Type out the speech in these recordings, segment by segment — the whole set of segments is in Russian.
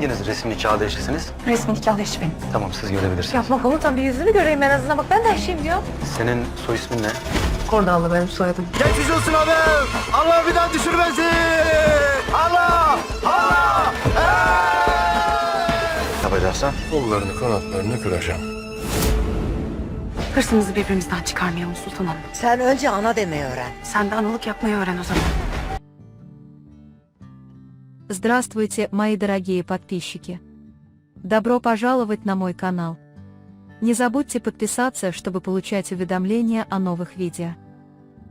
Hanginiz resim nikahlı eşisiniz? Resmi nikahlı eşi benim. Tamam, siz görebilirsiniz. Yapma komutan, bir yüzünü göreyim en azından. Bak ben de eşiyim diyor. Senin soy ismin ne? Kordalı benim soyadım. Geçmiş olsun abi. Allah bir daha düşürmesin. Allah! Allah! Yapacaksan. Kollarını kanatlarını kıracağım. Hırsımızı birbirimizden çıkarmayalım Sultan Hanım. Sen önce ana demeyi öğren. Sen de analık yapmayı öğren o zaman. Здравствуйте, мои дорогие подписчики! Добро пожаловать на мой канал. Не забудьте подписаться, чтобы получать уведомления о новых видео.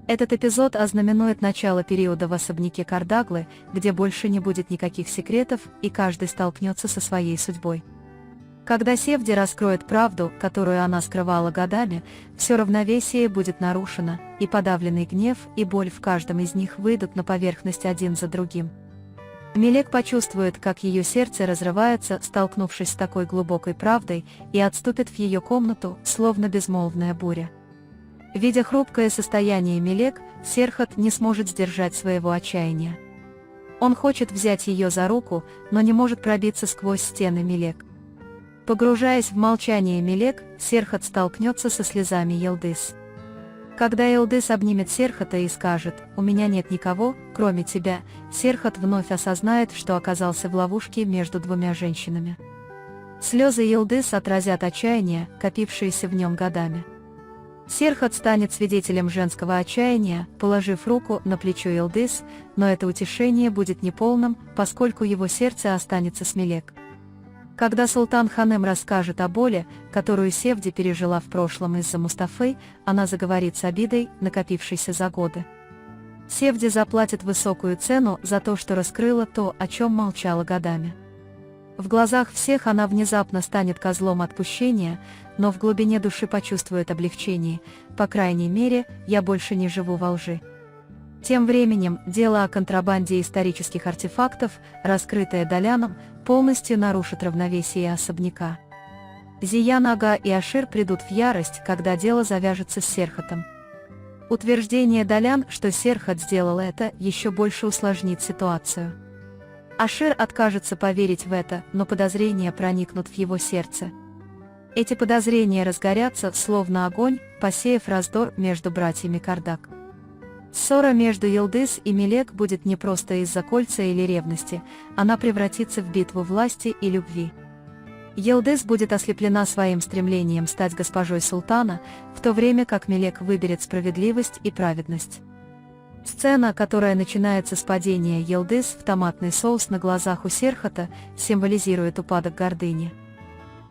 Этот эпизод ознаменует начало периода в особняке Кардаглы, где больше не будет никаких секретов и каждый столкнется со своей судьбой. Когда Севди раскроет правду, которую она скрывала годами, все равновесие будет нарушено, и подавленный гнев и боль в каждом из них выйдут на поверхность один за другим. Мелек почувствует, как ее сердце разрывается, столкнувшись с такой глубокой правдой, и отступит в ее комнату, словно безмолвная буря. Видя хрупкое состояние Мелек, Серхат не сможет сдержать своего отчаяния. Он хочет взять ее за руку, но не может пробиться сквозь стены Мелек. Погружаясь в молчание Мелек, Серхат столкнется со слезами Елдыс. Когда Елдыс обнимет Серхата и скажет «У меня нет никого, кроме тебя», Серхат вновь осознает, что оказался в ловушке между двумя женщинами. Слезы Елдыс отразят отчаяние, копившееся в нем годами. Серхат станет свидетелем женского отчаяния, положив руку на плечо Елдыс, но это утешение будет неполным, поскольку его сердце останется с Мелек. Когда Султан Ханем расскажет о боли, которую Севди пережила в прошлом из-за Мустафы, она заговорит с обидой, накопившейся за годы. Севди заплатит высокую цену за то, что раскрыла то, о чем молчала годами. В глазах всех она внезапно станет козлом отпущения, но в глубине души почувствует облегчение. По крайней мере, я больше не живу во лжи. Тем временем, дело о контрабанде исторических артефактов, раскрытое Даляном, полностью нарушит равновесие особняка. Зиян Ага и Ашир придут в ярость, когда дело завяжется с Серхатом. Утверждение Далян, что Серхат сделал это, еще больше усложнит ситуацию. Ашир откажется поверить в это, но подозрения проникнут в его сердце. Эти подозрения разгорятся, словно огонь, посеяв раздор между братьями Кардак. Ссора между Елдыс и Мелек будет не просто из-за кольца или ревности, она превратится в битву власти и любви. Елдыс будет ослеплена своим стремлением стать госпожой султана, в то время как Мелек выберет справедливость и праведность. Сцена, которая начинается с падения Елдыс в томатный соус на глазах у Серхата, символизирует упадок гордыни.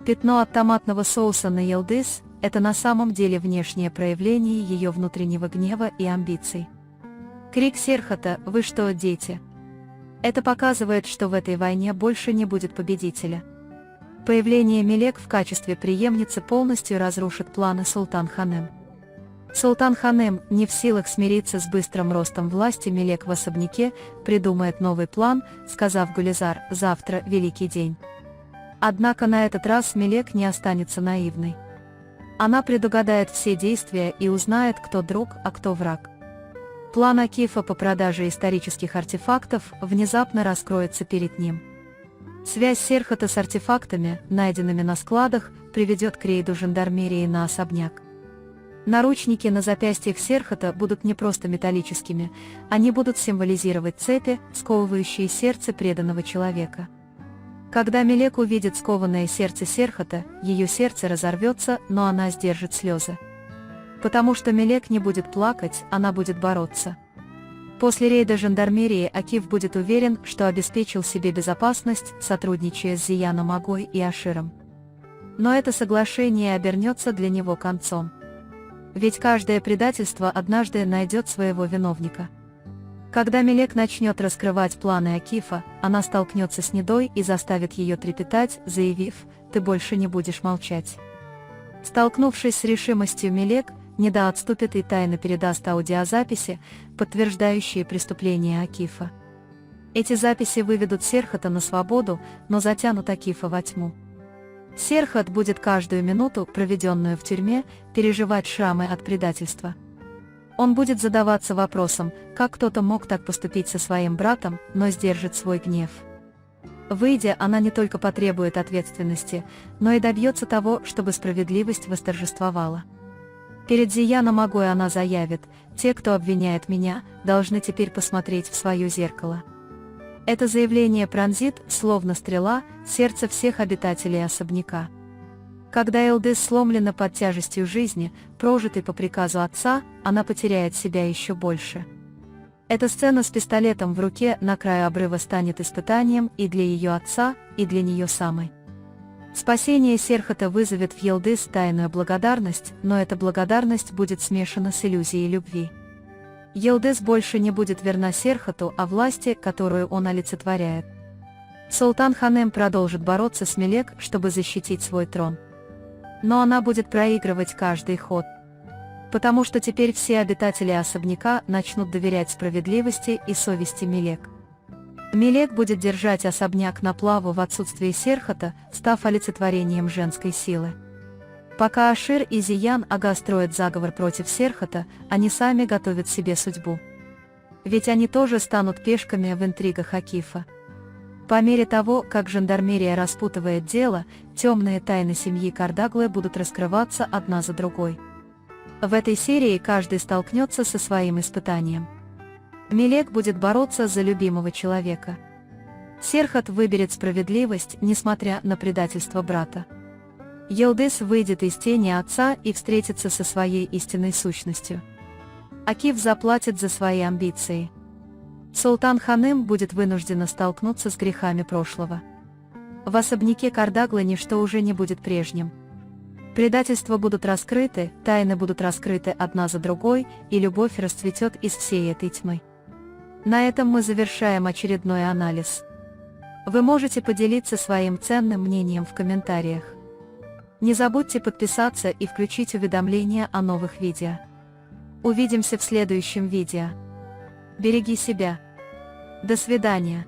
Пятно от томатного соуса на Елдыс – это на самом деле внешнее проявление ее внутреннего гнева и амбиций. Крик Серхата «Вы что, дети?». Это показывает, что в этой войне больше не будет победителя. Появление Мелек в качестве преемницы полностью разрушит планы Султан Ханем. Султан Ханем, не в силах смириться с быстрым ростом власти Мелек в особняке, придумает новый план, сказав Гулизар «Завтра великий день». Однако на этот раз Мелек не останется наивной. Она предугадает все действия и узнает, кто друг, а кто враг. План Акифа по продаже исторических артефактов внезапно раскроется перед ним. Связь Серхата с артефактами, найденными на складах, приведет к рейду жандармерии на особняк. Наручники на запястьях Серхата будут не просто металлическими, они будут символизировать цепи, сковывающие сердце преданного человека. Когда Мелек увидит скованное сердце Серхата, ее сердце разорвется, но она сдержит слезы. Потому что Мелек не будет плакать, она будет бороться. После рейда жандармерии Акиф будет уверен, что обеспечил себе безопасность, сотрудничая с Зияном Агой и Аширом. Но это соглашение обернется для него концом. Ведь каждое предательство однажды найдет своего виновника. Когда Мелек начнет раскрывать планы Акифа, она столкнется с Недой и заставит ее трепетать, заявив «Ты больше не будешь молчать». Столкнувшись с решимостью Мелек, Неда отступит и тайно передаст аудиозаписи, подтверждающие преступления Акифа. Эти записи выведут Серхата на свободу, но затянут Акифа во тьму. Серхат будет каждую минуту, проведенную в тюрьме, переживать шрамы от предательства. Он будет задаваться вопросом, как кто-то мог так поступить со своим братом, но сдержит свой гнев. Выйдя, она не только потребует ответственности, но и добьется того, чтобы справедливость восторжествовала. Перед Зияном Огой она заявит: «Те, кто обвиняет меня, должны теперь посмотреть в свое зеркало». Это заявление пронзит, словно стрела, сердце всех обитателей особняка. Когда Йылдыз сломлена под тяжестью жизни, прожитой по приказу отца, она потеряет себя еще больше. Эта сцена с пистолетом в руке на краю обрыва станет испытанием и для ее отца, и для нее самой. Спасение Серхата вызовет в Йылдыз тайную благодарность, но эта благодарность будет смешана с иллюзией любви. Йылдыз больше не будет верна Серхату, а власти, которую он олицетворяет. Султан Ханем продолжит бороться с Мелек, чтобы защитить свой трон. Но она будет проигрывать каждый ход. Потому что теперь все обитатели особняка начнут доверять справедливости и совести Мелек. Мелек будет держать особняк на плаву в отсутствие Серхата, став олицетворением женской силы. Пока Ашир и Зиян Ага строят заговор против Серхата, они сами готовят себе судьбу. Ведь они тоже станут пешками в интригах Акифа. По мере того, как жандармерия распутывает дело, темные тайны семьи Кардаглы будут раскрываться одна за другой. В этой серии каждый столкнется со своим испытанием. Мелек будет бороться за любимого человека. Серхат выберет справедливость, несмотря на предательство брата. Йылдыз выйдет из тени отца и встретится со своей истинной сущностью. Акиф заплатит за свои амбиции. Султан Ханем будет вынуждена столкнуться с грехами прошлого. В особняке Кардаглы ничто уже не будет прежним. Предательства будут раскрыты, тайны будут раскрыты одна за другой, и любовь расцветет из всей этой тьмы. На этом мы завершаем очередной анализ. Вы можете поделиться своим ценным мнением в комментариях. Не забудьте подписаться и включить уведомления о новых видео. Увидимся в следующем видео. Береги себя. До свидания.